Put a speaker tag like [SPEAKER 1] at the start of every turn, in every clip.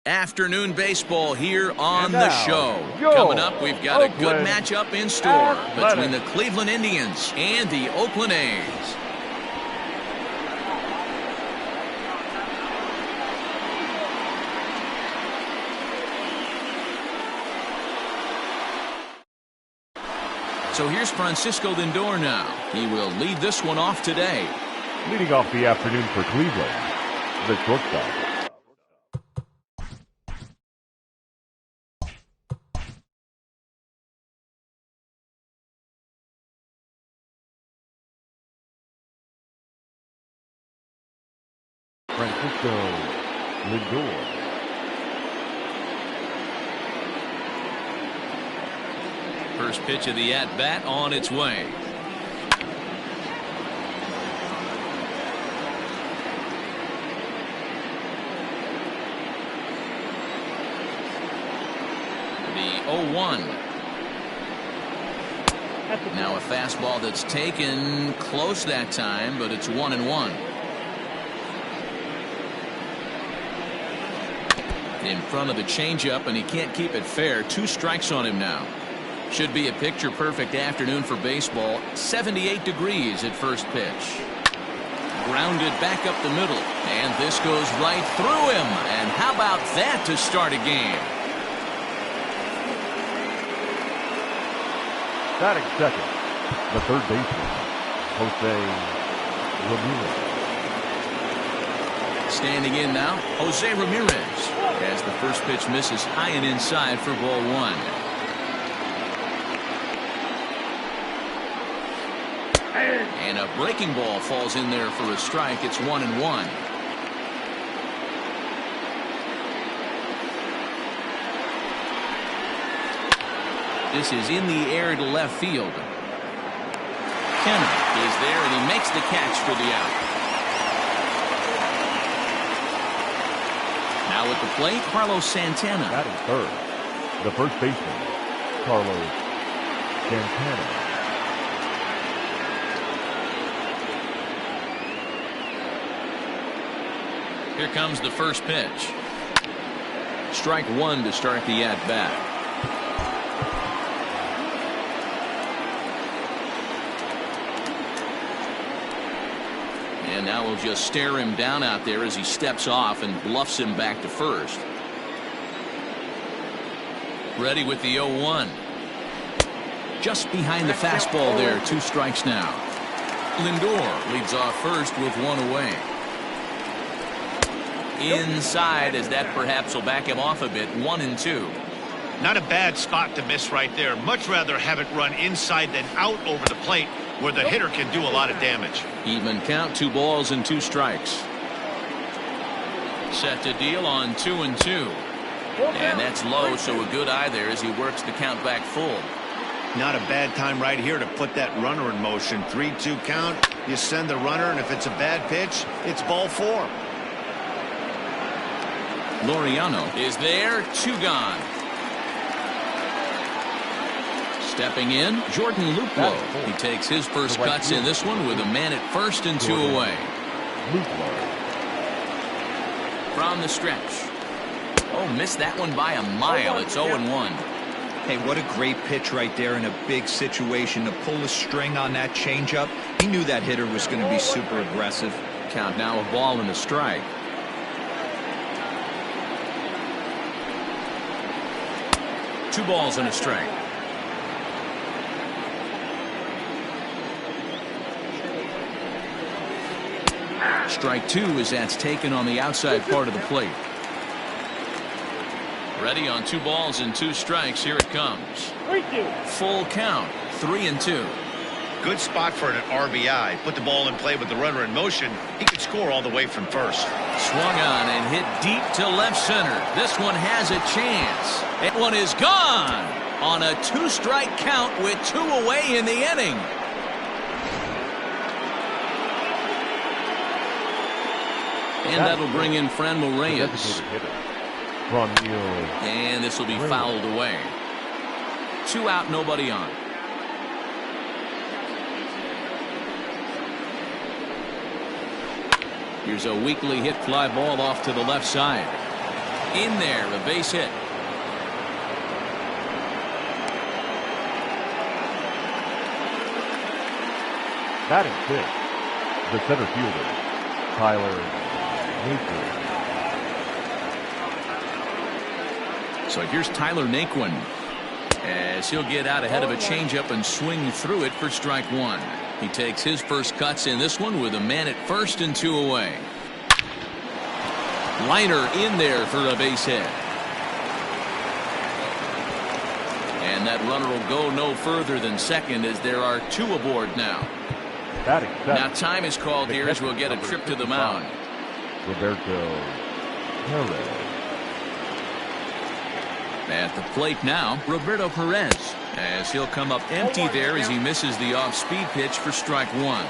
[SPEAKER 1] Afternoon baseball here on the show. Coming up, we've got a good matchup in store between the Cleveland Indians and the Oakland A's. So here's Francisco Lindor now. He will lead this one off today.
[SPEAKER 2] Leading off the afternoon for Cleveland, the shortstop. Francisco Lindor.
[SPEAKER 1] First pitch of the at-bat on its way. The 0-1. Now a fastball that's taken close that time, but it's 1-1. In front of the changeup, and he can't keep it fair. 2 strikes on him now. Should be a picture-perfect afternoon for baseball. 78 degrees at first pitch. Grounded back up the middle, and this goes right through him. And how about that to start a game?
[SPEAKER 2] Batting second, the third baseman, Jose Ramirez.
[SPEAKER 1] Standing in now, Jose Ramirez, as the first pitch misses high and inside for ball 1. And a breaking ball falls in there for a strike. It's 1-1. This is in the air to left field. Kenner is there, and he makes the catch for the out. Now at the plate, Carlos Santana.
[SPEAKER 2] Batting third, the first baseman, Carlos Santana.
[SPEAKER 1] Here comes the first pitch. Strike 1 to start the at-bat. And now we'll just stare him down out there as he steps off and bluffs him back to first. Ready with the 0-1. Just behind the fastball there. 2 strikes now. Lindor leads off first with 1 away. Inside, as that perhaps will back him off a bit. 1-2.
[SPEAKER 3] Not a bad spot to miss right there. Much rather have it run inside than out over the plate, where the hitter can do a lot of damage.
[SPEAKER 1] Even count, 2 balls and 2 strikes. Set to deal on 2-2. And that's low, so a good eye there as he works the count back full.
[SPEAKER 3] Not a bad time right here to put that runner in motion. 3-2 count. You send the runner, and if it's a bad pitch, it's ball 4.
[SPEAKER 1] Laureano is there. 2 gone. Stepping in, Jordan Luplow. He takes his first cuts in this one with a man at first and 2 away. From the stretch. Oh, missed that one by a mile. It's 0-1.
[SPEAKER 4] Hey, what a great pitch right there in a big situation to pull the string on that changeup. He knew that hitter was going to be super aggressive.
[SPEAKER 1] Count now, a ball and a strike. Two balls and a strike. Strike 2 as that's taken on the outside part of the plate. Ready on 2 balls and 2 strikes. Here it comes. Full count. 3-2.
[SPEAKER 3] Good spot for an RBI. Put the ball in play with the runner in motion. He could score all the way from first.
[SPEAKER 1] Swung on and hit deep to left center. This one has a chance. That one is gone on a 2-strike count with 2 away in the inning. And that'll bring in Franmil Reyes. And this will be fouled away. 2 out, nobody on. Here's a weakly hit fly ball off to the left side. In there, a base hit.
[SPEAKER 2] Batting fifth, the center fielder, Tyler Naquin.
[SPEAKER 1] So here's Tyler Naquin, as he'll get out ahead of a changeup and swing through it for strike one. He takes his first cuts in this one with a man at first and 2 away. Liner in there for a base hit. And that runner will go no further than second, as there are 2 aboard now. Now time is called here as we'll get a trip to the mound.
[SPEAKER 2] Roberto Perez.
[SPEAKER 1] At the plate now, Roberto Perez, as he'll come up empty there as he misses the off-speed pitch for strike one.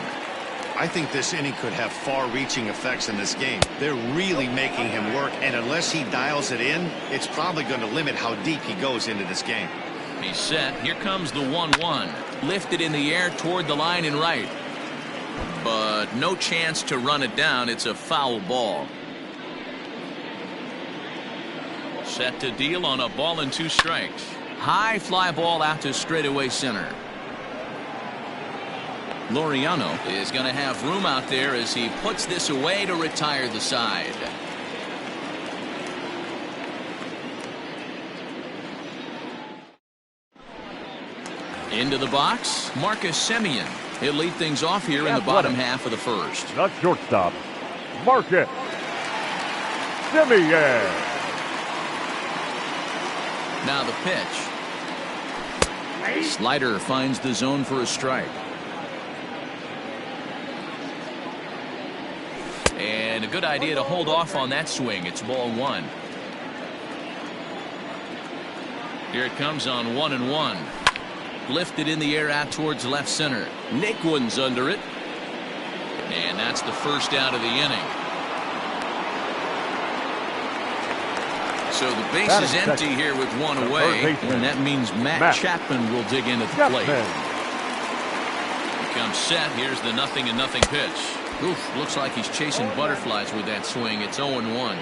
[SPEAKER 3] I think this inning could have far-reaching effects in this game. They're really making him work, and unless he dials it in, it's probably going to limit how deep he goes into this game.
[SPEAKER 1] He's set. Here comes the 1-1. Lifted in the air toward the line and right. But no chance to run it down. It's a foul ball. Set to deal on a ball and 2 strikes. High fly ball out to straightaway center. Laureano is going to have room out there as he puts this away to retire the side. Into the box, Marcus Semien. He'll lead things off here in the bottom half of the first.
[SPEAKER 2] Not shortstop, Marcus Semien.
[SPEAKER 1] Now the pitch. Slider finds the zone for a strike. And a good idea to hold off on that swing. It's ball 1. Here it comes on 1-1. Lifted in the air out towards left center. Naquin's under it. And that's the first out of the inning. So the base is empty here with 1 away, and that means Matt Chapman will dig in at the plate. He comes set. Here's the 0-0 pitch. Oof, looks like he's chasing butterflies with that swing. It's 0-1.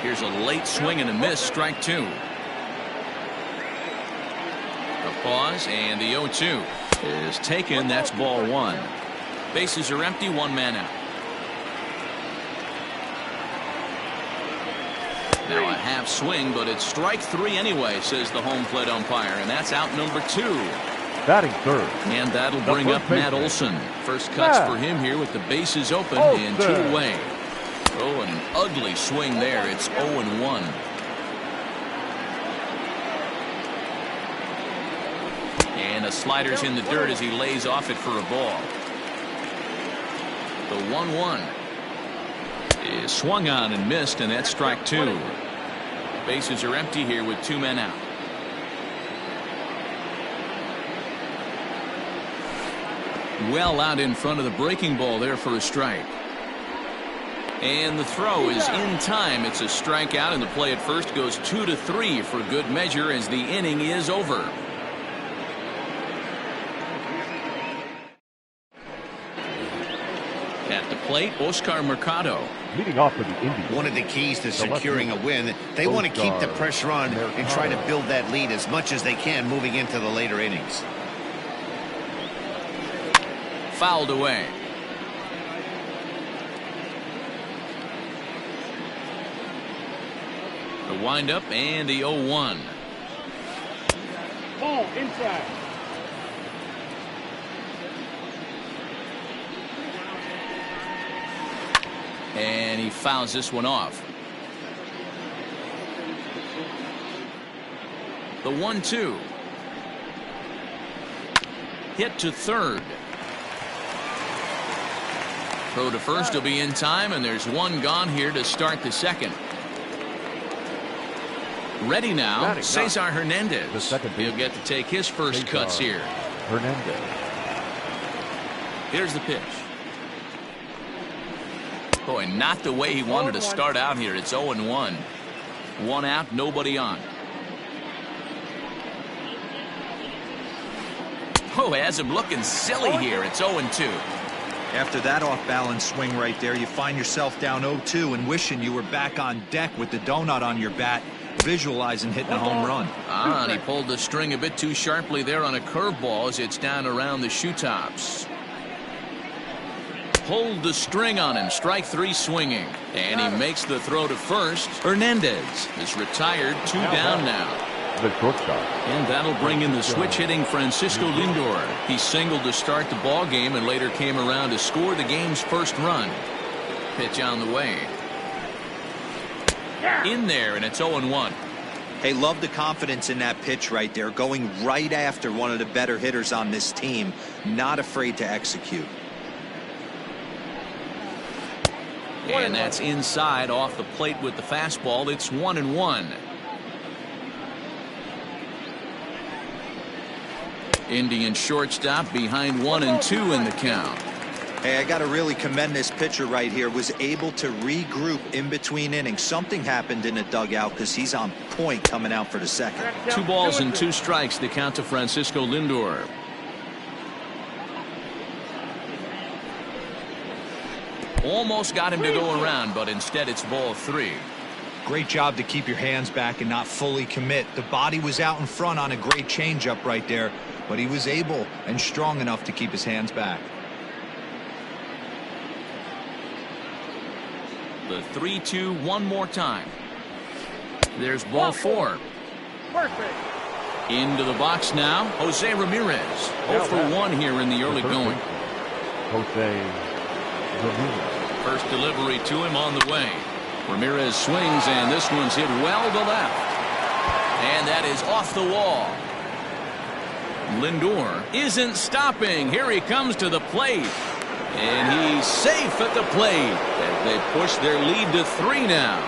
[SPEAKER 1] Here's a late swing and a miss, strike 2. A pause, and the 0-2 is taken. That's ball 1. Bases are empty, 1 man out. Now a half swing, but it's strike 3 anyway, says the home plate umpire, and that's out number 2.
[SPEAKER 2] Batting third.
[SPEAKER 1] And that'll bring up Matt Olson. First cuts for him here with the bases open and 2 away. Oh, an ugly swing there. It's 0-1. And a slider's in the dirt as he lays off it for a ball. The 1-1 is swung on and missed, and that's strike 2. Bases are empty here with 2 men out. Well out in front of the breaking ball there for a strike. And the throw is in time. It's a strikeout, and the play at first goes 2-3 for good measure as the inning is over. At the plate, Oscar Mercado.
[SPEAKER 2] Leading off for the Indians.
[SPEAKER 3] One of the keys to securing a win, they want to keep the pressure on and try to build that lead as much as they can moving into the later innings.
[SPEAKER 1] Fouled away. The windup and the 0-1.
[SPEAKER 5] Ball inside.
[SPEAKER 1] And he fouls this one off. The 1-2. Hit to third. Throw to first will be in time, and there's 1 gone here to start the second. Ready now, Cesar Hernandez. He'll get to take his first cuts here.
[SPEAKER 2] Hernandez.
[SPEAKER 1] Here's the pitch. Boy, not the way he wanted to start out here. It's 0-1. 1 out, nobody on. Oh, has him looking silly here. It's 0-2.
[SPEAKER 4] After that off-balance swing right there, you find yourself down 0-2 and wishing you were back on deck with the donut on your bat, visualizing hitting a home run.
[SPEAKER 1] And he pulled the string a bit too sharply there on a curveball as it's down around the shoe tops. Pulled the string on him. Strike 3 swinging. And he makes the throw to first. Hernandez is retired. 2 down now.
[SPEAKER 2] The shortstop.
[SPEAKER 1] And that'll bring in the switch-hitting Francisco Lindor. He singled to start the ball game and later came around to score the game's first run. Pitch on the way. In there, and it's 0-1.
[SPEAKER 4] Hey, love the confidence in that pitch right there, going right after one of the better hitters on this team. Not afraid to execute.
[SPEAKER 1] And that's inside off the plate with the fastball. It's 1-1. Indian shortstop behind 1-2 in the count.
[SPEAKER 4] Hey, I got to really commend this pitcher right here. Was able to regroup in between innings. Something happened in the dugout because he's on point coming out for the second.
[SPEAKER 1] 2 balls and 2 strikes the count to Francisco Lindor. Almost got him to go around, but instead it's ball 3.
[SPEAKER 4] Great job to keep your hands back and not fully commit. The body was out in front on a great changeup right there, but he was able and strong enough to keep his hands back.
[SPEAKER 1] The 3-2 one more time. There's ball 4. Into the box now, Jose Ramirez. 0 for 1 here in the early going.
[SPEAKER 2] Jose Ramirez.
[SPEAKER 1] First delivery to him on the way. Ramirez swings, and this one's hit well to left. And that is off the wall. Lindor isn't stopping. Here he comes to the plate. And he's safe at the plate as they push their lead to 3 now.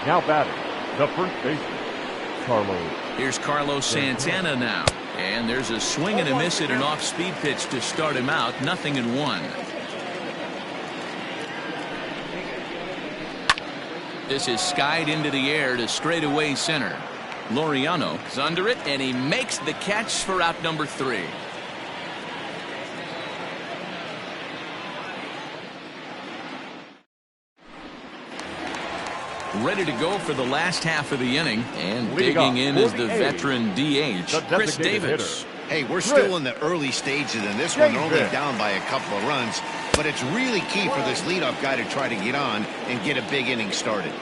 [SPEAKER 2] Now batting, the first baseman, Carlos.
[SPEAKER 1] Here's Carlos Santana now. And there's a swing and a miss at an off-speed pitch to start him out. 0-1. This is skied into the air to straightaway center. Laureano is under it, and he makes the catch for out number 3. Ready to go for the last half of the inning, and digging in is the veteran DH, Chris Davis.
[SPEAKER 3] Hey, we're still in the early stages in this one. They're only down by a couple of runs, but it's really key for this leadoff guy to try to get on and get a big inning started.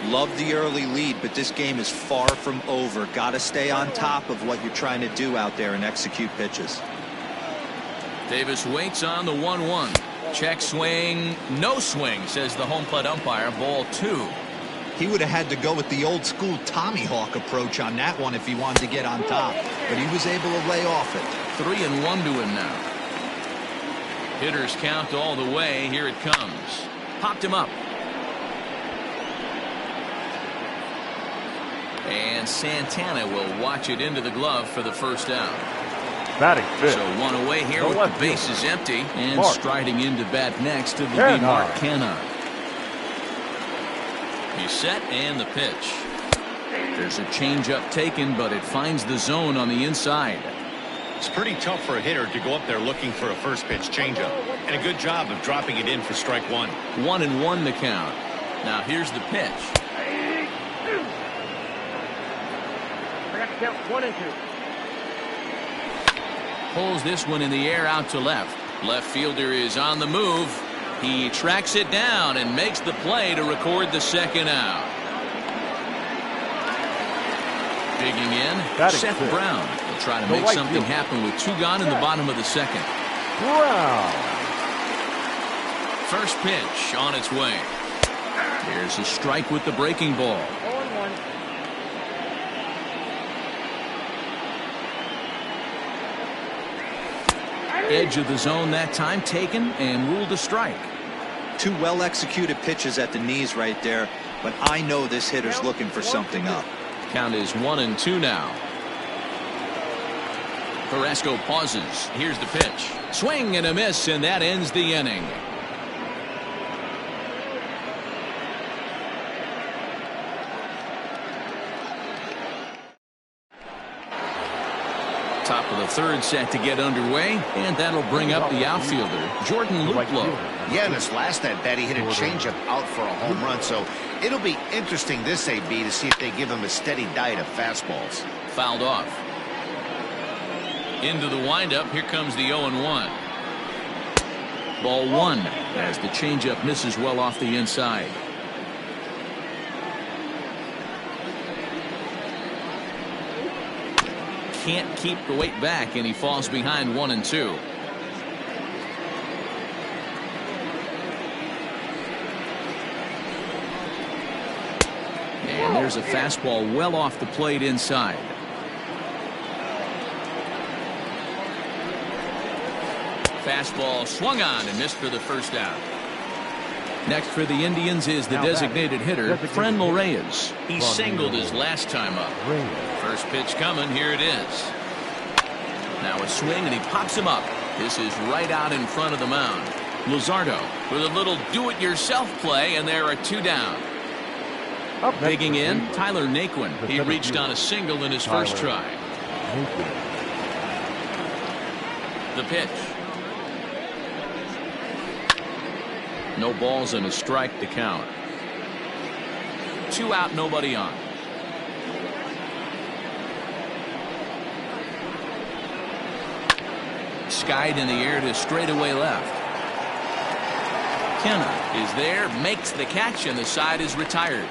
[SPEAKER 4] Love the early lead, but this game is far from over. Got to stay on top of what you're trying to do out there and execute pitches.
[SPEAKER 1] Davis waits on the 1-1. Check swing, no swing, says the home plate umpire. Ball 2.
[SPEAKER 4] He would have had to go with the old school Tommy Hawk approach on that one if he wanted to get on top, but he was able to lay off it.
[SPEAKER 1] 3-1 to him now. Hitters count all the way. Here it comes. Popped him up. And Santana will watch it into the glove for the first out.
[SPEAKER 2] Batting fifth.
[SPEAKER 1] So 1 away here with the bases empty. And striding into bat next to the Mark Canha. He's set, and the pitch. There's a changeup taken, but it finds the zone on the inside.
[SPEAKER 3] It's pretty tough for a hitter to go up there looking for a first pitch changeup. And a good job of dropping it in for strike 1.
[SPEAKER 1] 1-1 the count. Now here's the pitch.
[SPEAKER 5] I got to count 1 and 2.
[SPEAKER 1] Pulls this one in the air out to left. Left fielder is on the move. He tracks it down and makes the play to record the second out. Digging in, Seth Brown will try to make something happen with 2 gone in the bottom of the second.
[SPEAKER 2] Brown.
[SPEAKER 1] First pitch on its way. Here's a strike with the breaking ball.
[SPEAKER 5] 0-1.
[SPEAKER 1] Edge of the zone that time taken and ruled a strike.
[SPEAKER 4] 2 well-executed pitches at the knees right there, but I know this hitter's looking for something up.
[SPEAKER 1] Count is 1-2 now. Carrasco pauses. Here's the pitch. Swing and a miss, and that ends the inning. Top of the third set to get underway, and that'll bring up the outfielder, Jordan Luplow.
[SPEAKER 3] Yeah, in his last at bat, he hit a changeup out for a home run, so it'll be interesting this AB to see if they give him a steady diet of fastballs.
[SPEAKER 1] Fouled off. Into the windup, here comes the 0-1. Ball one as the changeup misses well off the inside. Can't keep the weight back, and he falls behind 1-2. And there's a fastball well off the plate inside. Fastball swung on and missed for the first out. Next for the Indians is the designated hitter, Franmil Reyes. He singled his last time up. First pitch coming. Here it is. Now a swing, and he pops him up. This is right out in front of the mound. Luzardo with a little do-it-yourself play, and there are 2 down. Digging in, Tyler Naquin. He reached on a single in his first try. The pitch. No balls and a strike to count. 2 out, nobody on. Skied in the air to straightaway left. Kenna is there, makes the catch, and the side is retired.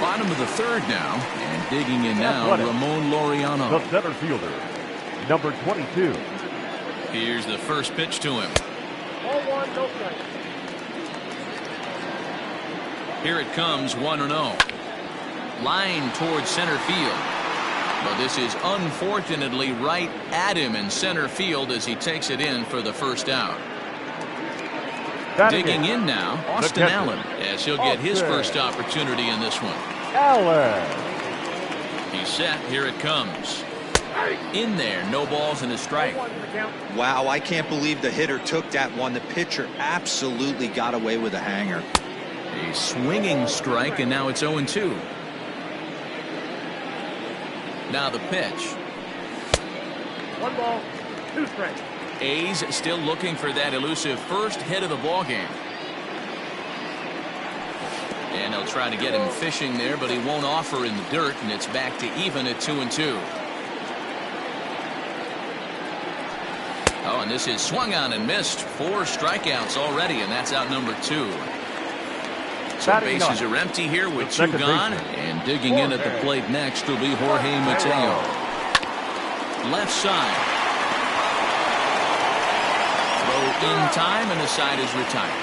[SPEAKER 1] Bottom of the third now, and digging in now, Ramon Laureano.
[SPEAKER 2] The center fielder, number 22.
[SPEAKER 1] Here's the first pitch to him.
[SPEAKER 5] 0-1, no strike.
[SPEAKER 1] Here it comes, 1-0. Line towards center field. But this is unfortunately right at him in center field as he takes it in for the first out. Digging in now, Austin Allen, as he'll get his first opportunity in this one. He's set. Here it comes. In there, no balls and a strike.
[SPEAKER 4] Wow, I can't believe the hitter took that one. The pitcher absolutely got away with a hanger.
[SPEAKER 1] A swinging strike, and now it's 0-2. Now the pitch.
[SPEAKER 5] 1 ball, 2 strikes.
[SPEAKER 1] A's still looking for that elusive first hit of the ball game. And they'll try to get him fishing there, but he won't offer in the dirt, and it's back to even at 2-2. Oh, and this is swung on and missed. 4 strikeouts already, and that's out number 2. So bases are empty here with 2 gone, and digging in at the plate next will be Jorge Mateo. Left side. Throw in time, and the side is retired.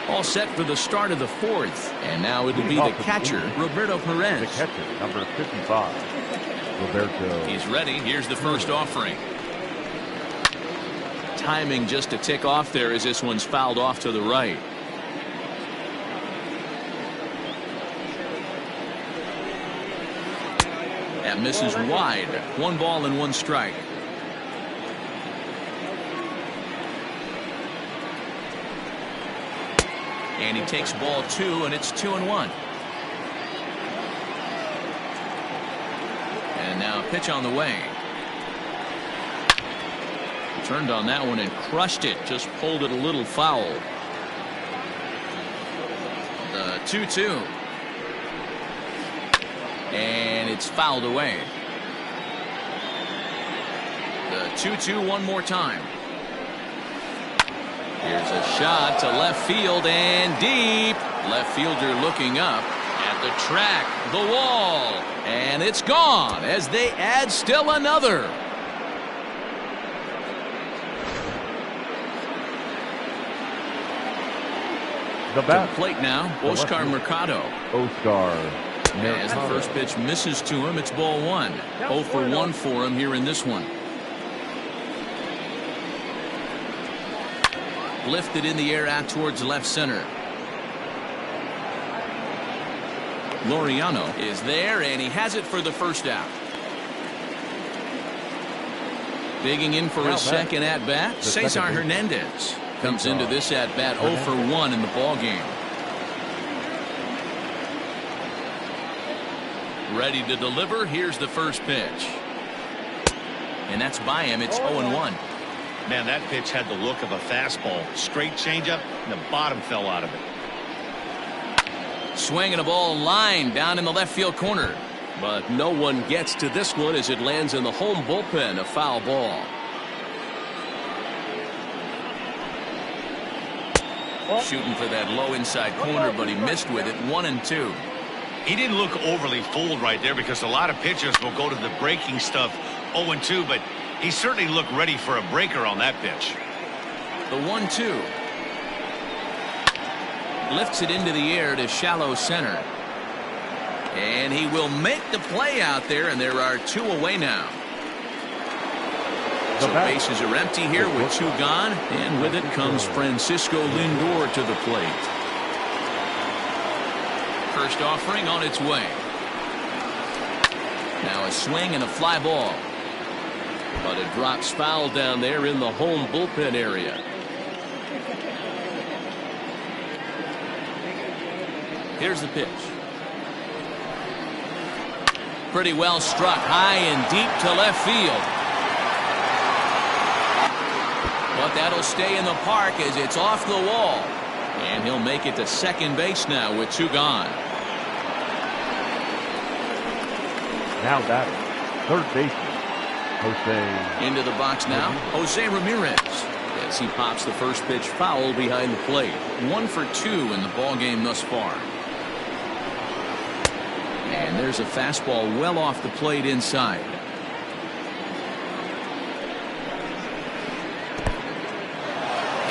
[SPEAKER 1] All set for the start of the 4th, and now it'll be the catcher, Roberto Perez.
[SPEAKER 2] The catcher, number 55, Roberto.
[SPEAKER 1] He's ready. Here's the first offering. Timing just to tick off there as this one's fouled off to the right. That misses wide. 1 ball and 1 strike. And he takes ball 2, and it's 2-1. And now a pitch on the way. He turned on that one and crushed it. Just pulled it a little foul. The 2-2. And it's fouled away. The 2-2 one more time. Here's a shot to left field and deep. Left fielder looking up at the track, the wall, and it's gone as they add still another.
[SPEAKER 2] The bat.
[SPEAKER 1] To the plate now, Oscar Mercado. As the first pitch misses to him, it's ball 1. 0 for 1 for him here in this one. Lifted in the air out towards left center. Laureano is there, and he has it for the first out. Digging in for his second at-bat, Cesar Hernandez comes into this at-bat 0 for 1 in the ball game. Ready to deliver. Here's the first pitch. And that's by him. It's 0-1.
[SPEAKER 3] Man, that pitch had the look of a fastball. Straight changeup, and the bottom fell out of it.
[SPEAKER 1] Swinging a ball line down in the left field corner.
[SPEAKER 6] But no one gets to this one as it lands in the home bullpen. A foul ball.
[SPEAKER 1] Shooting for that low inside corner, but he missed with it. 1-2.
[SPEAKER 3] He didn't look overly fooled right there because a lot of pitchers will go to the breaking stuff 0-2, but he certainly looked ready for a breaker on that pitch.
[SPEAKER 1] The 1-2. Lifts it into the air to shallow center. And he will make the play out there, and there are 2 away now. So bases are empty here with 2 gone, and with it comes Francisco Lindor to the plate. First offering on its way. Now a swing and a fly ball. But it drops foul down there in the home bullpen area. Here's the pitch. Pretty well struck high and deep to left field. But that'll stay in the park as it's off the wall. And he'll make it to second base now with 2 gone.
[SPEAKER 2] Now batting, third baseman, Jose.
[SPEAKER 1] Into the box now, Jose Ramirez. As he pops the first pitch foul behind the plate. 1 for 2 in the ball game thus far. And there's a fastball well off the plate inside.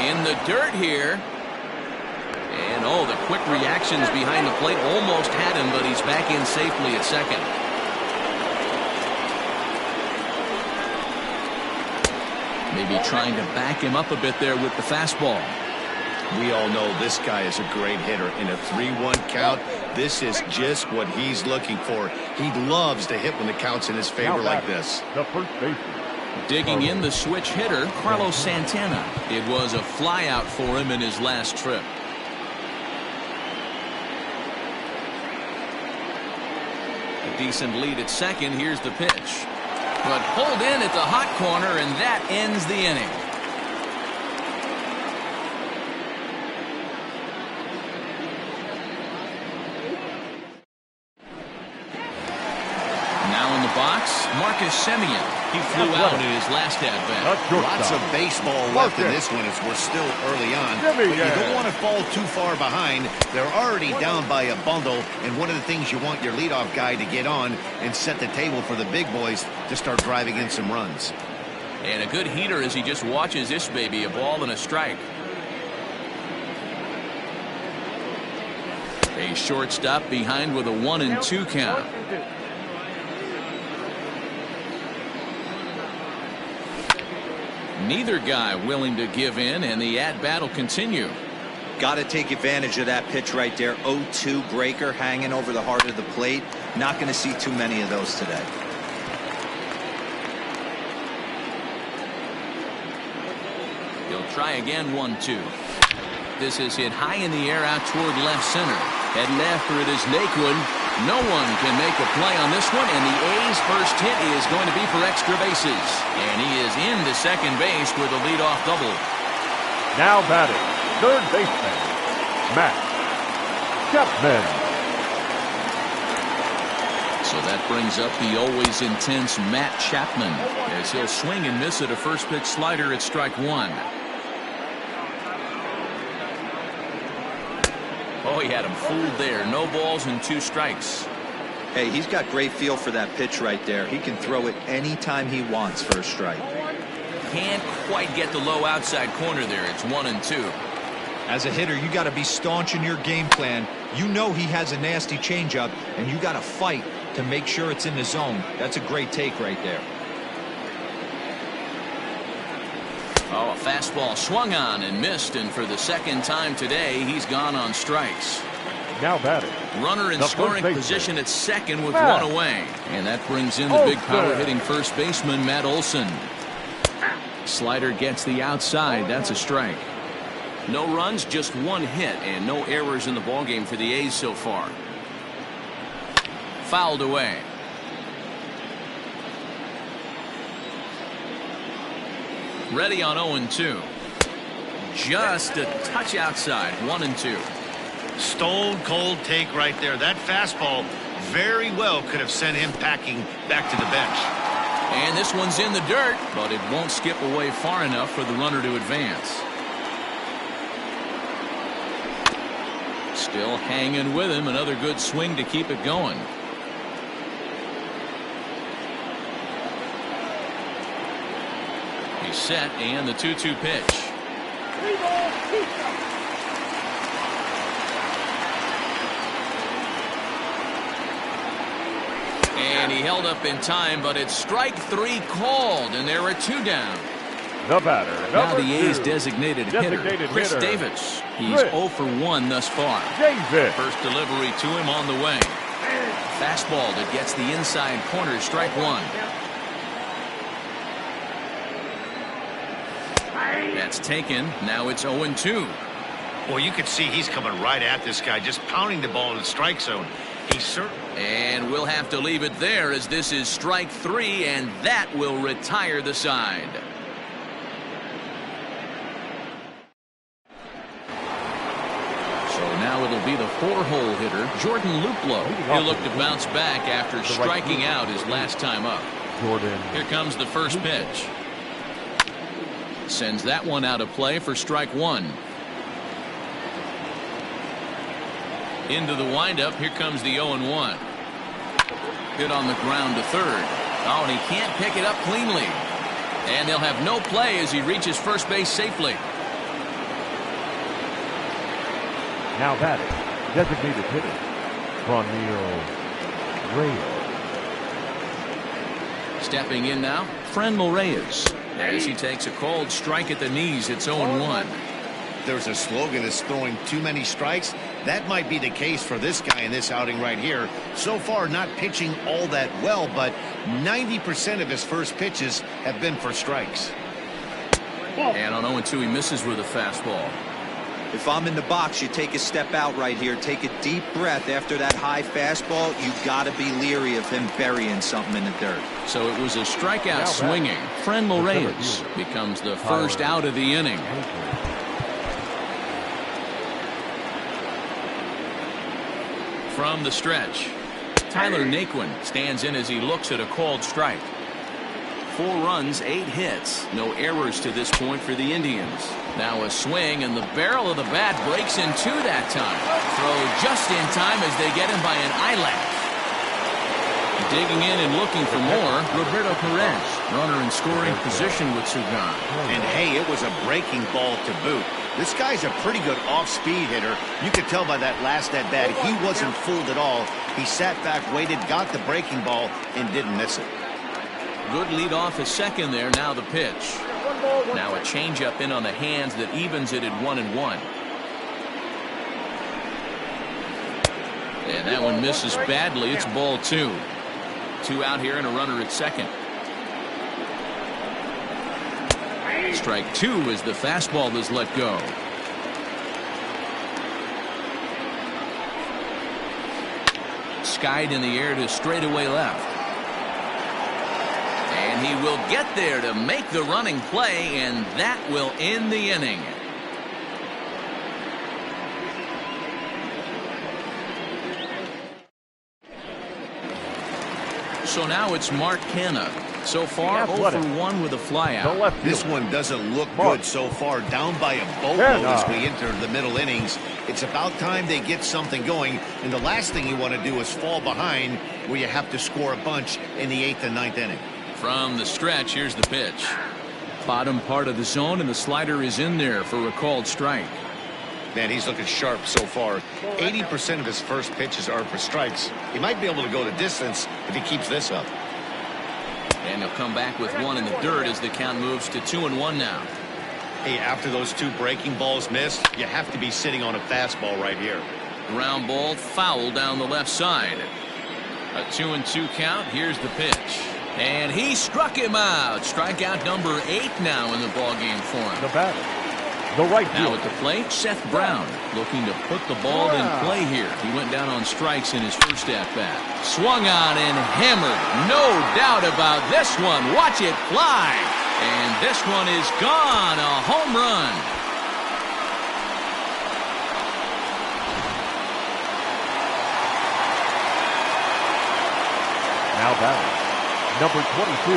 [SPEAKER 1] In the dirt here. And oh, the quick reactions behind the plate almost had him, but he's back in safely at second. Maybe trying to back him up a bit there with the fastball.
[SPEAKER 3] We all know this guy is a great hitter. In a 3-1 count, this is just what he's looking for. He loves to hit when the count's in his favor like this.
[SPEAKER 2] The first baseman.
[SPEAKER 1] Digging in the switch hitter, Carlos Santana. It was a flyout for him in his last trip. A decent lead at second. Here's the pitch. But pulled in at the hot corner, and that ends the inning. Now in the box, Marcus Semien. He flew out in his last at-bat.
[SPEAKER 3] Lots of baseball left in this one as we're still early on. But you don't want to fall too far behind. They're already down by a bundle, and one of the things you want your leadoff guy to get on and set the table for the big boys to start driving in some runs.
[SPEAKER 1] And a good heater as he just watches this baby, a ball and a strike. A shortstop behind with a 1-2 count. Neither guy willing to give in, and the at-bat will continue.
[SPEAKER 4] Got to take advantage of that pitch right there. 0-2 breaker hanging over the heart of the plate. Not going to see too many of those today.
[SPEAKER 1] He'll try again. 1-2. This is hit high in the air out toward left center. Heading after it is Naquin. No one can make a play on this one, and the A's first hit is going to be for extra bases. And he is into second base with a leadoff double.
[SPEAKER 2] Now batting, third baseman, Matt Chapman.
[SPEAKER 1] So that brings up the always intense Matt Chapman as he'll swing and miss at a first pitch slider at strike 1. Oh, he had him fooled there. No balls and 2 strikes.
[SPEAKER 4] Hey, he's got great feel for that pitch right there. He can throw it anytime he wants for a strike.
[SPEAKER 1] Can't quite get the low outside corner there. It's 1-2.
[SPEAKER 4] As a hitter, you got to be staunch in your game plan. You know he has a nasty changeup, and you got to fight to make sure it's in the zone. That's a great take right there.
[SPEAKER 1] Oh, a fastball swung on and missed, and for the second time today, he's gone on strikes.
[SPEAKER 2] Now batting.
[SPEAKER 1] Runner in
[SPEAKER 2] The
[SPEAKER 1] scoring
[SPEAKER 2] first
[SPEAKER 1] position at second with
[SPEAKER 2] Matt.
[SPEAKER 1] one away. And that brings in the big power hitting first baseman, Matt Olson. Slider gets the outside. That's a strike.
[SPEAKER 6] No runs, just one hit, and no errors in the ballgame for the A's so far.
[SPEAKER 1] Fouled away. Ready on 0-2. Just a touch outside. 1-2.
[SPEAKER 3] Stone cold take right there. That fastball very well could have sent him packing back to the bench.
[SPEAKER 1] And this one's in the dirt, but it won't skip away far enough for the runner to advance. Still hanging with him. Another good swing to keep it going. He's set, and the 2-2 pitch. And he held up in time, but it's strike 3 called, and there are 2 down.
[SPEAKER 2] The batter.
[SPEAKER 1] Now the A's designated hitter, Chris Davis. He's 0 for 1 thus far.
[SPEAKER 2] Davis.
[SPEAKER 1] First delivery to him on the way. Fastball that gets the inside corner, strike 1. That's taken. Now it's 0-2.
[SPEAKER 3] Well, you can see he's coming right at this guy, just pounding the ball in the strike zone. He's certain.
[SPEAKER 1] And we'll have to leave it there as this is strike 3, and that will retire the side. So now it'll be the 4-hole hitter, Jordan Luplow. He'll look to bounce back after striking out his last time up.
[SPEAKER 2] Jordan.
[SPEAKER 1] Here comes the first pitch. Sends that one out of play for strike 1. Into the windup. Here comes the 0-1. Hit on the ground to third. Oh, and he can't pick it up cleanly. And they'll have no play as he reaches first base safely.
[SPEAKER 2] Now batting. Designated hitter. Ronnie Reyes.
[SPEAKER 1] Stepping in now, Franmil Reyes. As he takes a cold strike at the knees, it's 0-1.
[SPEAKER 3] There's a slogan that's throwing too many strikes. That might be the case for this guy in this outing right here. So far, not pitching all that well, but 90% of his first pitches have been for strikes.
[SPEAKER 1] And on 0-2, he misses with a fastball.
[SPEAKER 4] If I'm in the box, you take a step out right here. Take a deep breath after that high fastball. You got to be leery of him burying something in the dirt.
[SPEAKER 1] So it was a strikeout swinging. Franmil Reyes becomes the first out of the inning. From the stretch, Tyler Naquin stands in as he looks at a called strike. 4 runs, 8 hits. No errors to this point for the Indians. Now a swing, and the barrel of the bat breaks in 2 that time. Throw just in time as they get him by an eyelash. Digging in and looking for more, Roberto Perez. Runner in scoring position with Sugan.
[SPEAKER 3] And hey, it was a breaking ball to boot. This guy's a pretty good off-speed hitter. You could tell by that last at-bat he wasn't fooled at all. He sat back, waited, got the breaking ball, and didn't miss it.
[SPEAKER 1] Good lead off at second there. Now the pitch. Now a changeup in on the hands that evens it at 1-1. And that one misses badly. It's ball 2. 2 out here and a runner at second. Strike 2 as the fastball is let go. Skied in the air to straightaway left. And he will get there to make the running play, and that will end the inning. So now it's Mark Canha. So far, 0 for 1 with a flyout.
[SPEAKER 3] This one doesn't look good so far. Down by a boatload as we enter the middle innings. It's about time they get something going. And the last thing you want to do is fall behind where you have to score a bunch in the 8th and 9th inning.
[SPEAKER 1] From the stretch, here's the pitch. Bottom part of the zone, and the slider is in there for a called strike.
[SPEAKER 3] Man, he's looking sharp so far. 80% of his first pitches are for strikes. He might be able to go the distance if he keeps this up.
[SPEAKER 1] And he'll come back with 1 in the dirt as the count moves to 2-1 now.
[SPEAKER 3] Hey, after those 2 breaking balls missed, you have to be sitting on a fastball right here.
[SPEAKER 1] Ground ball foul down the left side. A 2-2 count. Here's the pitch. And he struck him out. Strikeout number 8 now in the ballgame for him.
[SPEAKER 2] The batter, the right
[SPEAKER 1] Now
[SPEAKER 2] fielder.
[SPEAKER 1] at the plate, Seth Brown looking to put the ball in play here. He went down on strikes in his first at-bat. Swung on and hammered. No doubt about this one. Watch it fly. And this one is gone. A home run.
[SPEAKER 2] Now batting, number 22.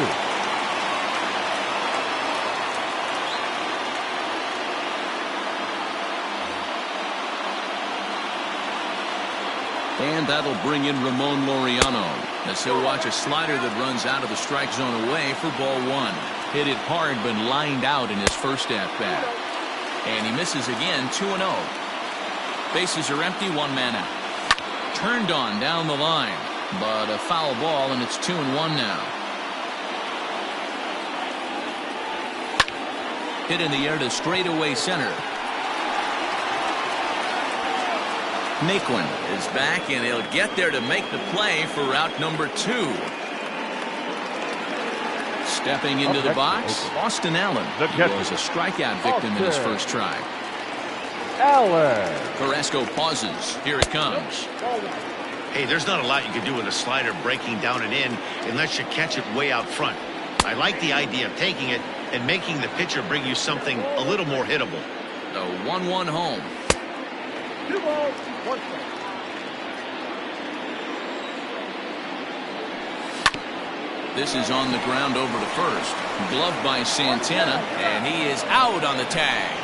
[SPEAKER 1] And that'll bring in Ramon Laureano as he'll watch a slider that runs out of the strike zone away for ball 1. Hit it hard but lined out in his first at-bat. And he misses again. 2-0. Bases are empty. 1 man out. Turned on down the line. But a foul ball, and it's 2-1 now. Hit in the air to straightaway center. Naquin is back, and he'll get there to make the play for out number 2. Stepping into the box, Austin Allen. He was a strikeout victim in his first try.
[SPEAKER 2] Allen.
[SPEAKER 1] Carrasco pauses. Here it comes.
[SPEAKER 3] Hey, there's not a lot you can do with a slider breaking down and in unless you catch it way out front. I like the idea of taking it and making the pitcher bring you something a little more hittable.
[SPEAKER 1] The 1-1 home.
[SPEAKER 5] 2 balls, 1 strike.
[SPEAKER 1] This is on the ground over to first. Gloved by Santana, and he is out on the tag.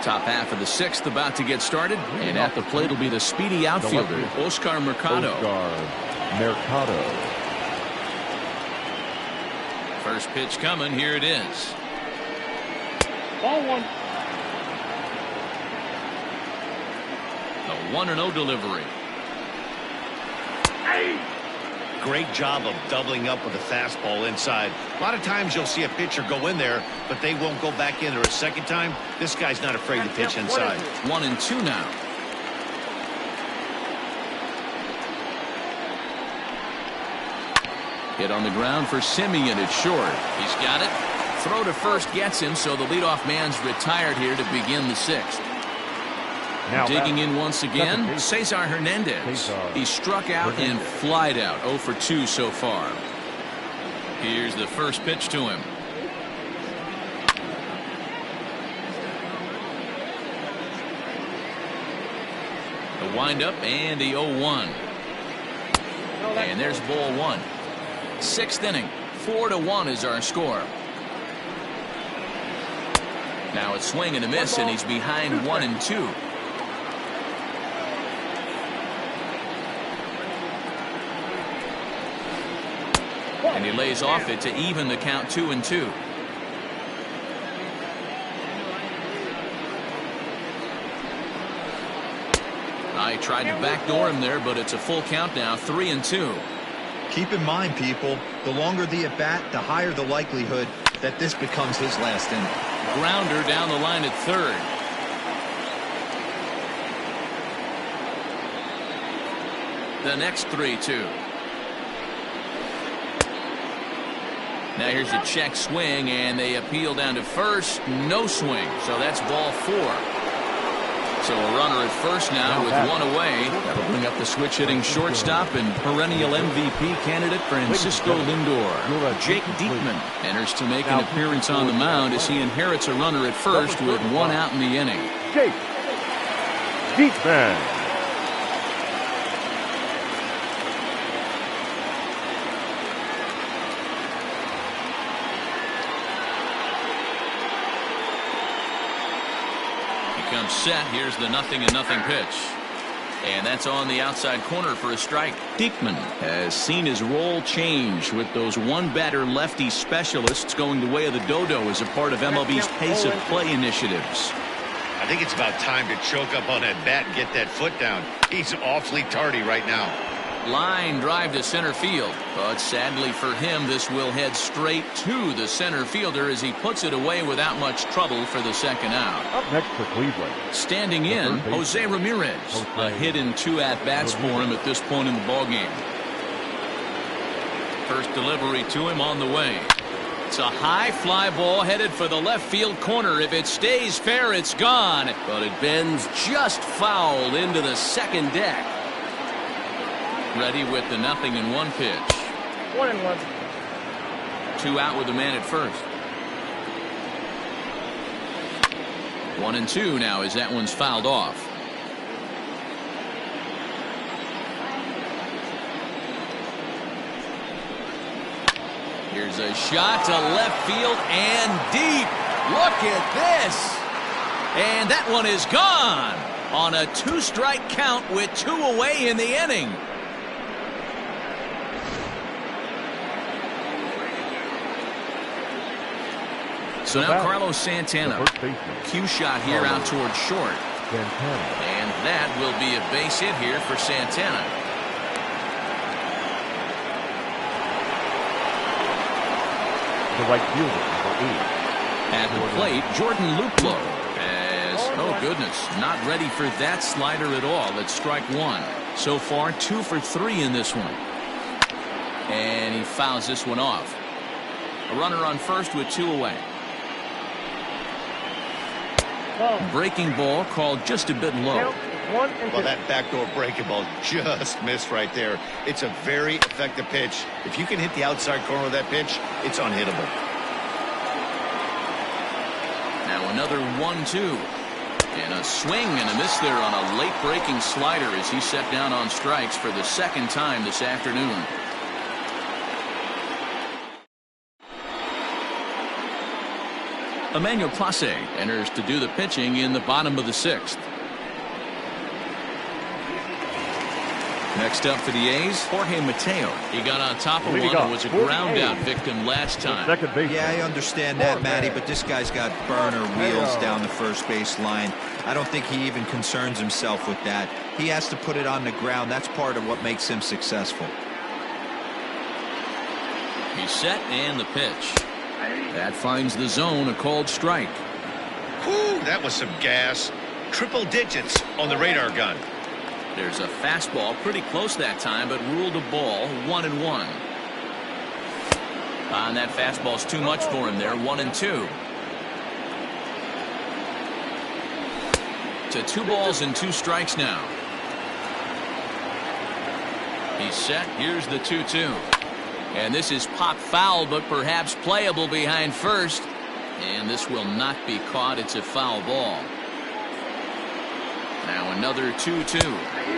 [SPEAKER 1] Top half of the 6th about to get started, and at the plate will be the speedy outfielder, Oscar Mercado. First pitch coming. Here it is.
[SPEAKER 5] Ball 1.
[SPEAKER 1] The 1-0 delivery.
[SPEAKER 3] Great job of doubling up with a fastball inside. A lot of times you'll see a pitcher go in there, but they won't go back in there a second time. This guy's not afraid to pitch inside.
[SPEAKER 1] 1-2 now. Hit on the ground for Simeon. It's short. He's got it. Throw to first gets him, so the leadoff man's retired here to begin the 6th.
[SPEAKER 2] Now
[SPEAKER 1] digging in once again, Cesar Hernandez. He struck out and flied out. 0 for 2 so far. Here's the first pitch to him. The windup and the 0-1. And there's ball 1. 6th inning. 4-1 is our score. Now it's swing and a miss, and he's behind 1-2. And he lays off it to even the count. 2-2. I tried to backdoor him there, but it's a full count now. 3-2.
[SPEAKER 4] Keep in mind, people, the longer the at-bat, the higher the likelihood that this becomes his last inning.
[SPEAKER 1] Grounder down the line at third. The next 3-2. Now here's a check swing, and they appeal down to first. No swing, so that's ball 4. So a runner at first now with 1 away. That'll bring up the switch-hitting shortstop and perennial MVP candidate Francisco Lindor. Jake Diekman enters to make an appearance on the mound as he inherits a runner at first with 1 out in the inning.
[SPEAKER 2] Jake Diekman.
[SPEAKER 1] Comes set. Here's the 0-0 pitch. And that's on the outside corner for a strike. Diekman has seen his role change with those one-batter lefty specialists going the way of the dodo as a part of MLB's pace of play initiatives.
[SPEAKER 3] I think it's about time to choke up on that bat and get that foot down. He's awfully tardy right now.
[SPEAKER 1] Line drive to center field. But sadly for him, this will head straight to the center fielder as he puts it away without much trouble for the second out.
[SPEAKER 2] Up next for Cleveland.
[SPEAKER 1] Standing in, Jose Ramirez. A hit and 2 at-bats for him at this point in the ballgame. First delivery to him on the way. It's a high fly ball headed for the left field corner. If it stays fair, it's gone.
[SPEAKER 6] But it bends just foul into the second deck.
[SPEAKER 1] Ready with the 0-1 pitch.
[SPEAKER 5] 1-1.
[SPEAKER 1] 2 out with the man at first. 1-2 now as that one's fouled off. Here's a shot to left field and deep. Look at this. And that one is gone on a 2-strike count with 2 away in the inning. So now Carlos Santana. Cue shot here out towards short. And that will be a base hit here for Santana.
[SPEAKER 2] The right fielder, number 8.
[SPEAKER 1] At the plate, Jordan Luplow. As, oh goodness, not ready for that slider at all. Let's strike 1. So far, 2 for 3 in this one. And he fouls this one off. A runner on first with 2 away. Breaking ball called just a bit low.
[SPEAKER 3] Well, that backdoor breaking ball just missed right there. It's a very effective pitch. If you can hit the outside corner of that pitch, it's unhittable.
[SPEAKER 1] Now another 1-2. And a swing and a miss there on a late breaking slider as he set down on strikes for the second time this afternoon. Emmanuel Clase enters to do the pitching in the bottom of the 6th. Next up for the A's, Jorge Mateo. He got on top of one and was a ground out victim last time.
[SPEAKER 4] Yeah, I understand that, Matty, but this guy's got burner wheels down the first base line. I don't think he even concerns himself with that. He has to put it on the ground. That's part of what makes him successful.
[SPEAKER 1] He's set and the pitch. That finds the zone, a called strike.
[SPEAKER 3] Whew, that was some gas. Triple digits on the radar gun.
[SPEAKER 1] There's a fastball pretty close that time, but ruled a ball. 1-1. And that fastball's too much for him there. 1-2. To 2 balls and 2 strikes now. He's set. Here's the 2-2. And this is pop foul, but perhaps playable behind first. And this will not be caught. It's a foul ball. Now another 2-2.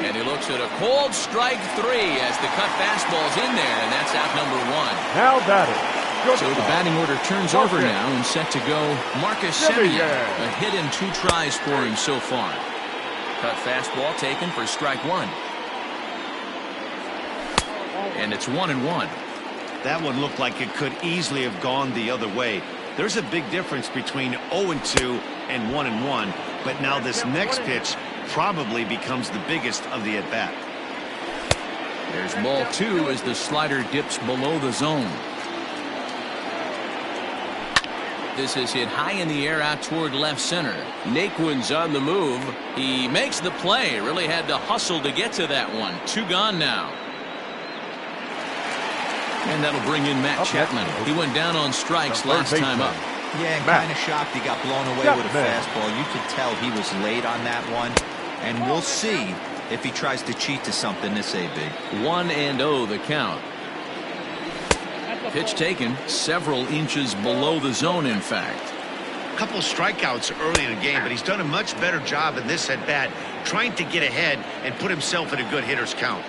[SPEAKER 1] And he looks at a cold strike 3 as the cut fastball's in there, and that's out number 1.
[SPEAKER 2] Now batting.
[SPEAKER 1] So the batting order turns over now and set to go Marcus Semien. A hit in 2 tries for him so far. Cut fastball taken for strike 1. And it's 1-1.
[SPEAKER 3] That one looked like it could easily have gone the other way. There's a big difference between 0-2 and 1-1, but now this next pitch probably becomes the biggest of the at-bat.
[SPEAKER 1] There's ball 2 as the slider dips below the zone. This is hit high in the air out toward left center. Naquin's on the move. He makes the play. Really had to hustle to get to that one. 2 gone now. And that'll bring in Matt Chapman. He went down on strikes last time up.
[SPEAKER 4] Yeah, and kind of shocked he got blown away with a fastball. You could tell he was late on that one. And we'll see if he tries to cheat to something this AB.
[SPEAKER 1] 1-0 the count. Pitch taken several inches below the zone, in fact.
[SPEAKER 3] A couple strikeouts early in the game, but he's done a much better job in this at-bat trying to get ahead and put himself in a good hitter's count.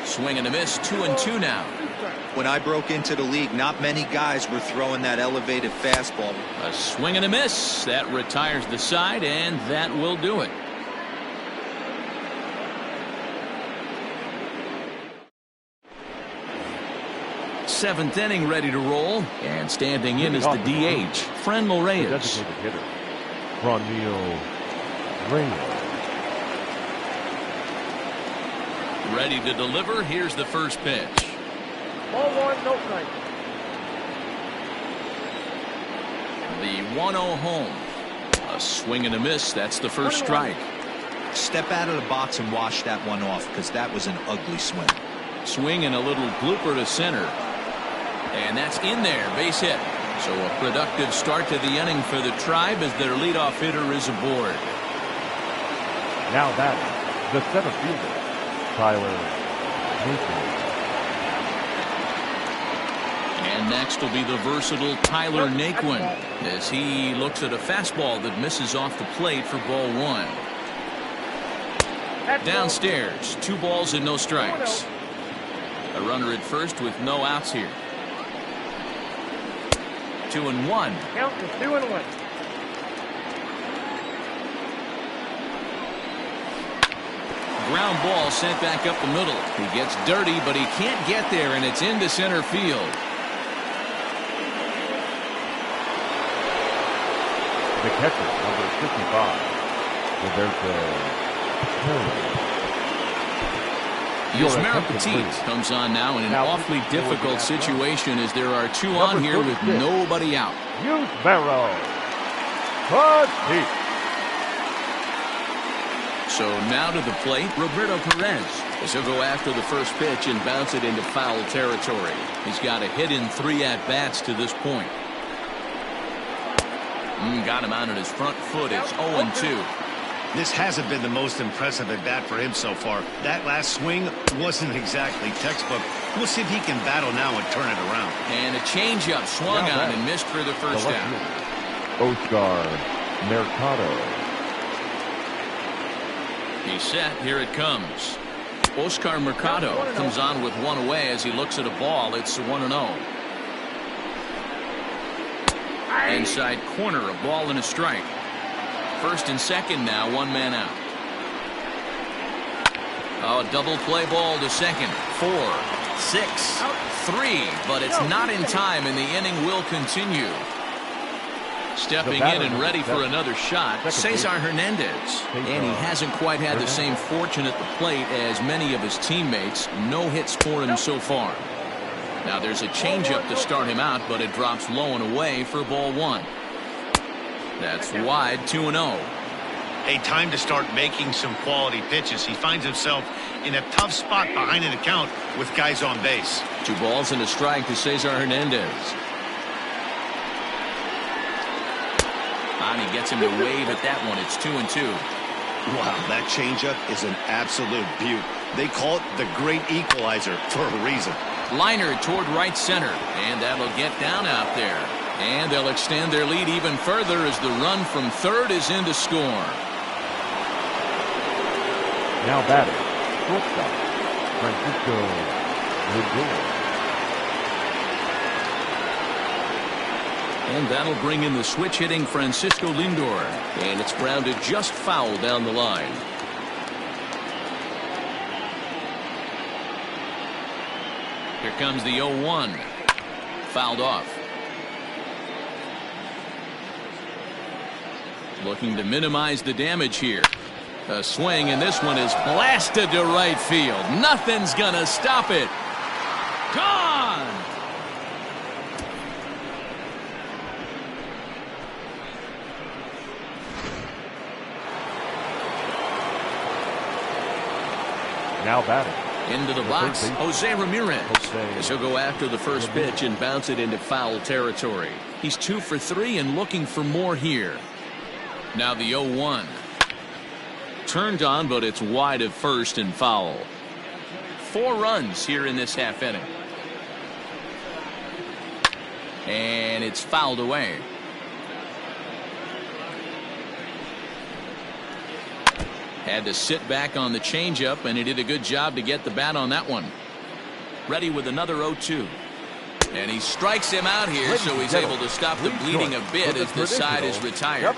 [SPEAKER 1] Swing and a miss, 2-2 now.
[SPEAKER 4] When I broke into the league, not many guys were throwing that elevated fastball.
[SPEAKER 1] A swing and a miss. That retires the side, and that will do it. Seventh inning ready to roll, and standing in is the DH, Franmil Reyes.
[SPEAKER 2] Designated hitter, Franmil Reyes.
[SPEAKER 1] Ready to deliver. Here's the first pitch.
[SPEAKER 5] Ball one, no strike.
[SPEAKER 1] The 1-0 home. A swing and a miss. That's the first strike.
[SPEAKER 4] Step out of the box and wash that one off, because that was an ugly swing.
[SPEAKER 1] Swing and a little blooper to center. And that's in there. Base hit. So a productive start to the inning for the Tribe as their leadoff hitter is aboard.
[SPEAKER 2] Now that the center fielder, Tyler Naquin.
[SPEAKER 1] And next will be the versatile Tyler Naquin as he looks at a fastball that misses off the plate for ball one. Downstairs, 2 balls and no strikes. A runner at first with no outs here. 2-1.
[SPEAKER 5] Count is 2-1.
[SPEAKER 1] Ground ball sent back up the middle. He gets dirty, but he can't get there, and it's into center field.
[SPEAKER 2] The catcher, number 55, Roberto.
[SPEAKER 1] Yusmeiro Petit comes on now in an awfully difficult situation as there are 2 on here with nobody out.
[SPEAKER 2] Yusmeiro Petit.
[SPEAKER 1] So now to the plate, Roberto Perez as he'll go after the first pitch and bounce it into foul territory. He's got a hit in 3 at-bats to this point. Got him out on his front foot. It's 0-2.
[SPEAKER 3] This hasn't been the most impressive at bat for him so far. That last swing wasn't exactly textbook. We'll see if he can battle now and turn it around.
[SPEAKER 1] And a changeup swung on and missed for the first down.
[SPEAKER 2] Oscar Mercado.
[SPEAKER 1] He's set. Here it comes. Oscar Mercado comes on with 1 away as he looks at a ball. It's 1-0. Inside corner, a ball and a strike. First and second now, 1 man out. Oh, double play ball to second. 4, 6, 3, but it's not in time, and the inning will continue. Stepping in and ready for another shot, Cesar Hernandez. And he hasn't quite had the same fortune at the plate as many of his teammates. No hits for him so far. Now there's a changeup to start him out, but it drops low and away for ball 1. That's wide, 2-0.
[SPEAKER 3] A time to start making some quality pitches. He finds himself in a tough spot behind an account with guys on base.
[SPEAKER 1] 2 balls and a strike to Cesar Hernandez. And he gets him to wave at that one. It's 2-2.
[SPEAKER 3] Wow, that changeup is an absolute beaut. They call it the great equalizer for a reason.
[SPEAKER 1] Liner toward right center, and that'll get down out there. And they'll extend their lead even further as the run from third is in to score.
[SPEAKER 2] Now batting, shortstop, Francisco Lindor.
[SPEAKER 1] And that'll bring in the switch-hitting Francisco Lindor. And it's grounded just foul down the line. Here comes the 0-1. Fouled off. Looking to minimize the damage here. A swing, and this one is blasted to right field. Nothing's gonna stop it. Gone!
[SPEAKER 2] Now batting.
[SPEAKER 1] Into the box, Jose Ramirez. As he'll go after the first pitch and bounce it into foul territory. He's 2 for 3 and looking for more here. Now the 0-1. Turned on, but it's wide of first and foul. 4 runs here in this half inning. And it's fouled away. Had to sit back on the changeup, and he did a good job to get the bat on that one. Ready with another 0-2. And he strikes him out here, so he's able to stop the bleeding a bit as the side is retired.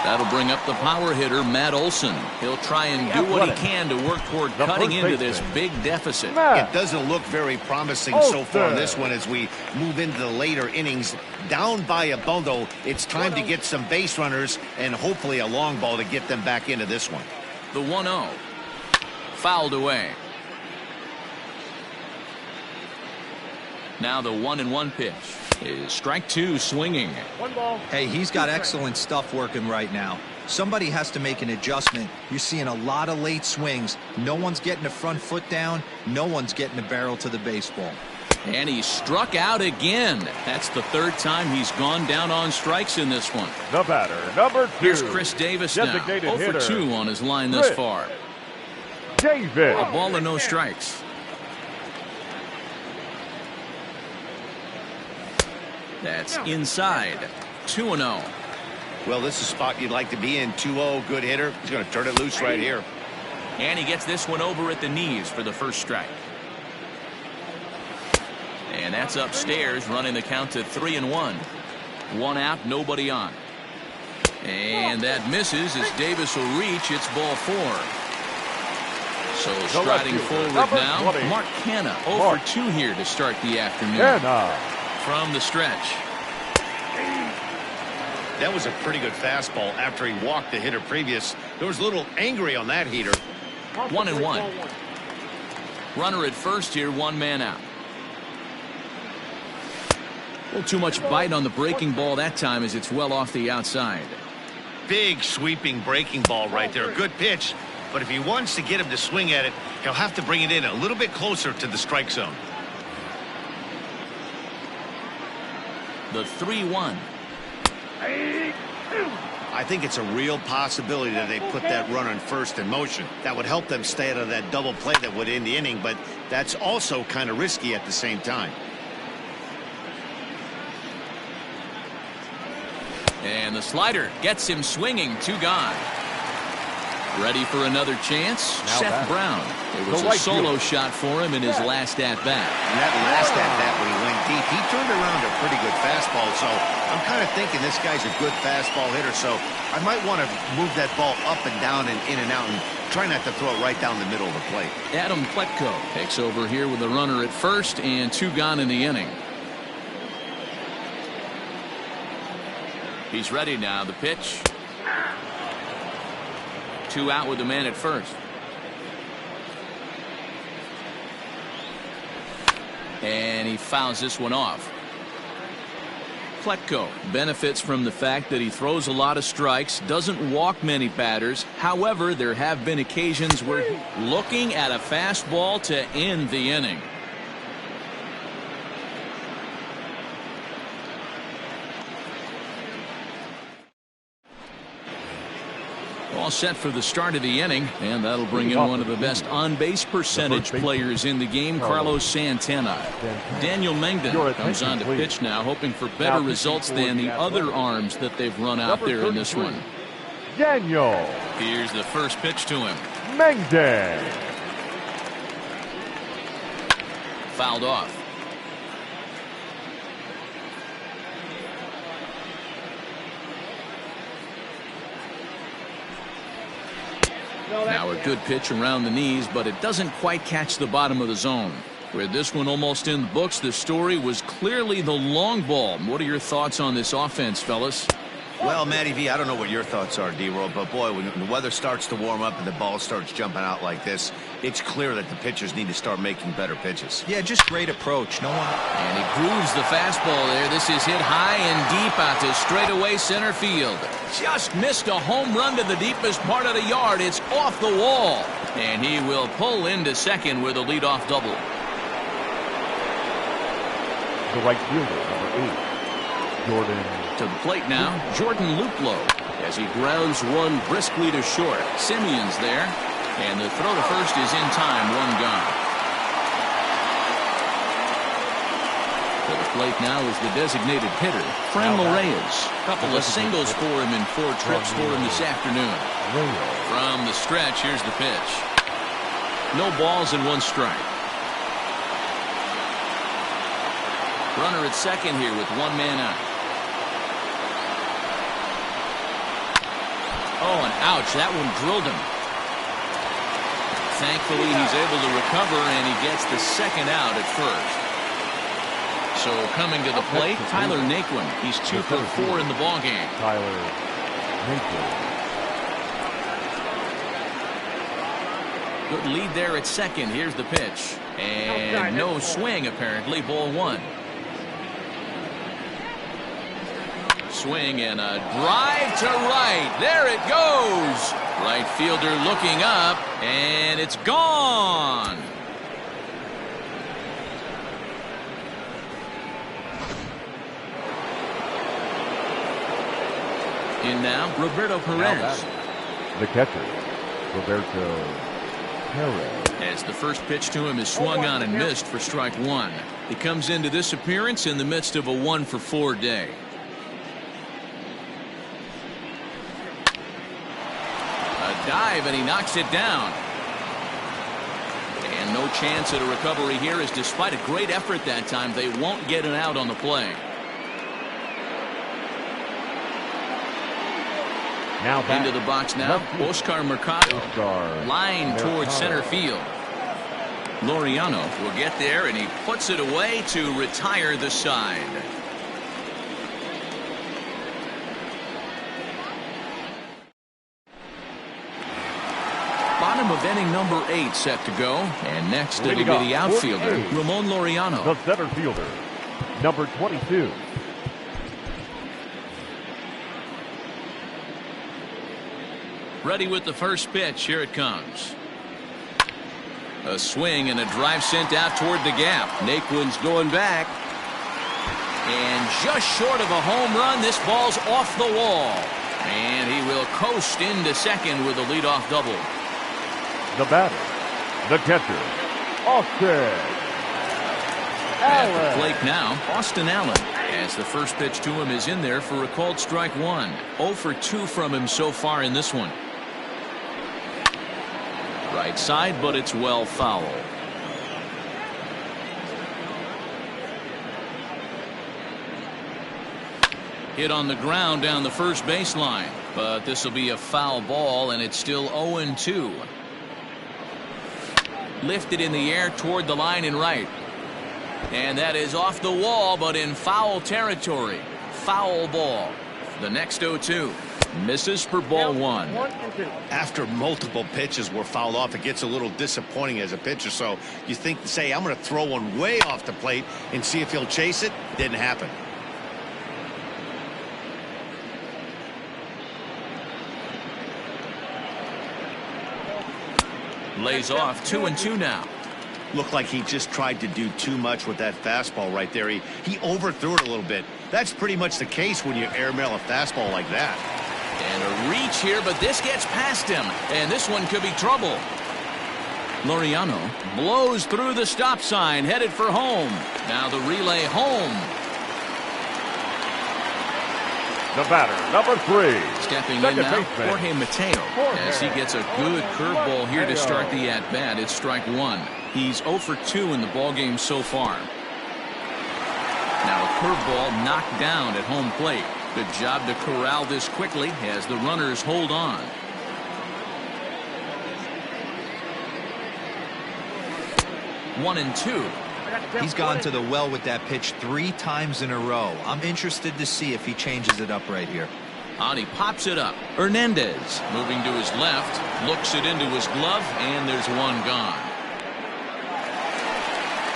[SPEAKER 1] That'll bring up the power hitter, Matt Olson. He'll try and do what he can to work toward cutting into this big deficit.
[SPEAKER 3] It doesn't look very promising so far in this one as we move into the later innings. Down by a bundle, it's time to get some base runners and hopefully a long ball to get them back into this one.
[SPEAKER 1] The 1-0. Fouled away. Now the 1-1 pitch is strike 2 swinging.
[SPEAKER 5] One ball.
[SPEAKER 4] Hey, he's got excellent stuff working right now. Somebody has to make an adjustment. You're seeing a lot of late swings. No one's getting the front foot down. No one's getting the barrel to the baseball.
[SPEAKER 1] And he struck out again. That's the third time he's gone down on strikes in this one.
[SPEAKER 2] The batter, number 2.
[SPEAKER 1] Here's Chris Davis now. 0 for 2 on his line thus far.
[SPEAKER 2] Davis.
[SPEAKER 1] A ball and no strikes. That's inside. 2-0.
[SPEAKER 3] Well, this is a spot you'd like to be in. 2-0, good hitter. He's going to turn it loose right here.
[SPEAKER 1] And he gets this one over at the knees for the first strike. And that's upstairs, running the count to 3-1. 1 out, nobody on. And that misses as Davis will reach. It's ball 4. So striding forward now, Mark Canha. 0 for 2 here to start the afternoon. From the stretch.
[SPEAKER 3] That was a pretty good fastball after he walked the hitter previous. There was a little angry on that heater.
[SPEAKER 1] 1-1. Runner at first here, 1 man out. A little too much bite on the breaking ball that time as it's well off the outside.
[SPEAKER 3] Big sweeping breaking ball right there. Good pitch. But if he wants to get him to swing at it, he'll have to bring it in a little bit closer to the strike zone.
[SPEAKER 1] The 3-1.
[SPEAKER 3] I think it's a real possibility that they put that runner in first in motion. That would help them stay out of that double play that would end the inning, but that's also kind of risky at the same time.
[SPEAKER 1] And the slider gets him swinging. 2 gone. Ready for another chance? Seth Brown. It was a solo shot for him in his last at-bat.
[SPEAKER 3] And that last at-bat when he went deep, he turned around a pretty good fastball. So I'm kind of thinking this guy's a good fastball hitter. So I might want to move that ball up and down and in and out and try not to throw it right down the middle of the plate.
[SPEAKER 1] Adam Pletko takes over here with a runner at first and 2 gone in the inning. He's ready now. The pitch. 2 out with the man at first. And he fouls this one off. Pletko benefits from the fact that he throws a lot of strikes, doesn't walk many batters. However, there have been occasions where he's looking at a fastball to end the inning. All set for the start of the inning, and that'll bring in one of the best on-base percentage players in the game, Carlos Santana. Daniel Mengden comes on to pitch now, hoping for better results than the other arms that they've run out there in this one.
[SPEAKER 2] Daniel.
[SPEAKER 1] Here's the first pitch to him.
[SPEAKER 2] Mengden.
[SPEAKER 1] Fouled off. Now a good pitch around the knees, but it doesn't quite catch the bottom of the zone. With this one almost in the books, the story was clearly the long ball. What are your thoughts on this offense, fellas?
[SPEAKER 3] Well, Matty V, I don't know what your thoughts are, D-Roll, but boy, when the weather starts to warm up and the ball starts jumping out like this, it's clear that the pitchers need to start making better pitches.
[SPEAKER 4] Yeah, just great approach. No one.
[SPEAKER 1] And he grooves the fastball there. This is hit high and deep out to straightaway center field. Just missed a home run to the deepest part of the yard. It's off the wall. And he will pull into second with a leadoff double.
[SPEAKER 2] The right fielder, number 8, Jordan.
[SPEAKER 1] To the plate now, Jordan Luplow, as he grounds one briskly to short. Simeon's there, and the throw to first is in time, 1 gone. To the plate now is the designated hitter, Franmil Reyes. Couple of singles for him in 4 trips for him this afternoon. From the stretch, here's the pitch. No balls and 1 strike. Runner at second here with 1 man out. Oh, and ouch, that one drilled him. Thankfully, he's able to recover, and he gets the second out at first. So coming to the plate, Tyler Naquin. He's 2 for 4 in the ballgame.
[SPEAKER 2] Tyler Naquin.
[SPEAKER 1] Good lead there at second. Here's the pitch. And no swing, apparently. Ball 1. Swing and a drive to right. There it goes. Right fielder looking up, and it's gone. In now, Roberto Perez.
[SPEAKER 2] The catcher, Roberto Perez.
[SPEAKER 1] As the first pitch to him is swung on and missed for strike 1. He comes into this appearance in the midst of a 1 for 4 day. A dive, and he knocks it down. And no chance at a recovery here, as despite a great effort that time, they won't get an out on the play.
[SPEAKER 2] Now
[SPEAKER 1] into the box now, Oscar Mercado. Line towards center field. Laureano will get there, and he puts it away to retire the side. Bottom of inning number 8 set to go, and next it'll be the outfielder, Ramon Laureano.
[SPEAKER 2] The center fielder, number 22.
[SPEAKER 1] Ready with the first pitch. Here it comes. A swing and a drive sent out toward the gap. Naquin's going back. And just short of a home run, this ball's off the wall. And he will coast into second with a leadoff double.
[SPEAKER 2] The batter, the catcher, Austin
[SPEAKER 1] At
[SPEAKER 2] Allen.
[SPEAKER 1] the plate now, Austin Allen. As the first pitch to him is in there for a called strike 1. 0 for 2 from him so far in this one. Right side, but it's well foul. Hit on the ground down the first baseline, but this will be a foul ball, and it's still 0-2. Lifted in the air toward the line and right. And that is off the wall, but in foul territory. Foul ball. The next 0-2. Misses for ball 1.
[SPEAKER 3] After multiple pitches were fouled off, it gets a little disappointing as a pitcher. So you think, say, I'm going to throw one way off the plate and see if he'll chase it. Didn't happen.
[SPEAKER 1] Lays off 2-2 now.
[SPEAKER 3] Looked like he just tried to do too much with that fastball right there. He overthrew it a little bit. That's pretty much the case when you airmail a fastball like that.
[SPEAKER 1] And a reach here, but this gets past him. And this one could be trouble. Laureano blows through the stop sign, headed for home. Now the relay home.
[SPEAKER 2] The batter, number 3.
[SPEAKER 1] Stepping
[SPEAKER 2] Second
[SPEAKER 1] in now,
[SPEAKER 2] baseman.
[SPEAKER 1] Jorge Mateo. As he gets a good curveball here to start the at-bat. It's strike 1. He's 0 for 2 in the ballgame so far. Now a curveball knocked down at home plate. Good job to corral this quickly as the runners hold on. One and two.
[SPEAKER 4] He's gone to the well with that pitch 3 times in a row. I'm interested to see if he changes it up right here.
[SPEAKER 1] On he pops it up. Hernandez moving to his left, looks it into his glove, and there's one gone.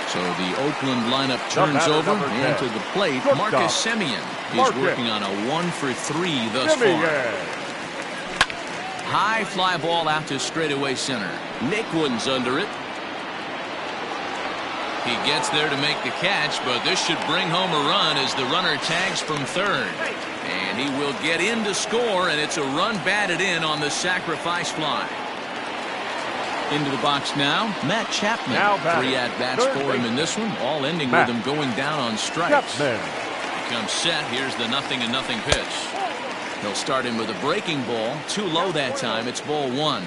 [SPEAKER 1] So the Oakland lineup turns over, and to the plate, Marcus Semien is working on a 1 for 3 thus far. High fly ball out to straightaway center. Naquin's under it. He gets there to make the catch, but this should bring home a run as the runner tags from third. And he will get in to score, and it's a run batted in on the sacrifice fly. Into the box now, Matt Chapman. 3 at-bats for him in this one, all ending with him going down on strikes. He comes set. Here's the 0-0 pitch. He'll start him with a breaking ball. Too low that time. It's ball 1.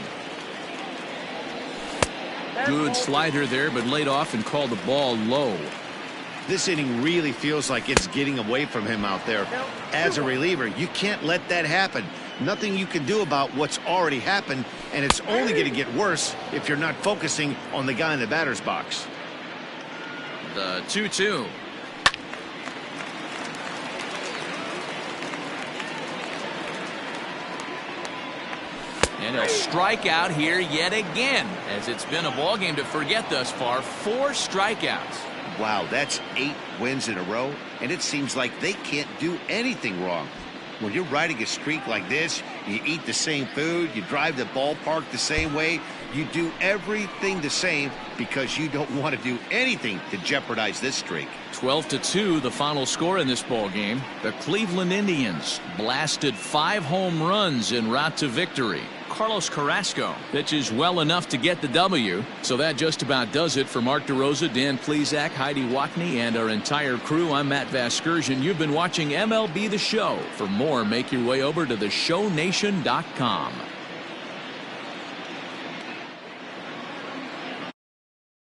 [SPEAKER 1] Good slider there, but laid off and called the ball low.
[SPEAKER 3] This inning really feels like it's getting away from him out there. As a reliever, you can't let that happen. nothing you can do about what's already happened, and it's only going to get worse if you're not focusing on the guy in the batter's box.
[SPEAKER 1] The 2-2. And he'll strike out here yet again, as it's been a ball game to forget thus far. 4 strikeouts.
[SPEAKER 3] Wow, that's 8 wins in a row, and it seems like they can't do anything wrong. When you're riding a streak like this, you eat the same food, you drive the ballpark the same way, you do everything the same because you don't want to do anything to jeopardize this streak.
[SPEAKER 1] 12-2, the final score in this ball game. The Cleveland Indians blasted 5 home runs en route to victory. Carlos Carrasco pitches well enough to get the W. So that just about does it for Mark DeRosa, Dan Plesac, Heidi Wackney, and our entire crew. I'm Matt Vasgersian. You've been watching MLB The Show. For more, make your way over to theshownation.com.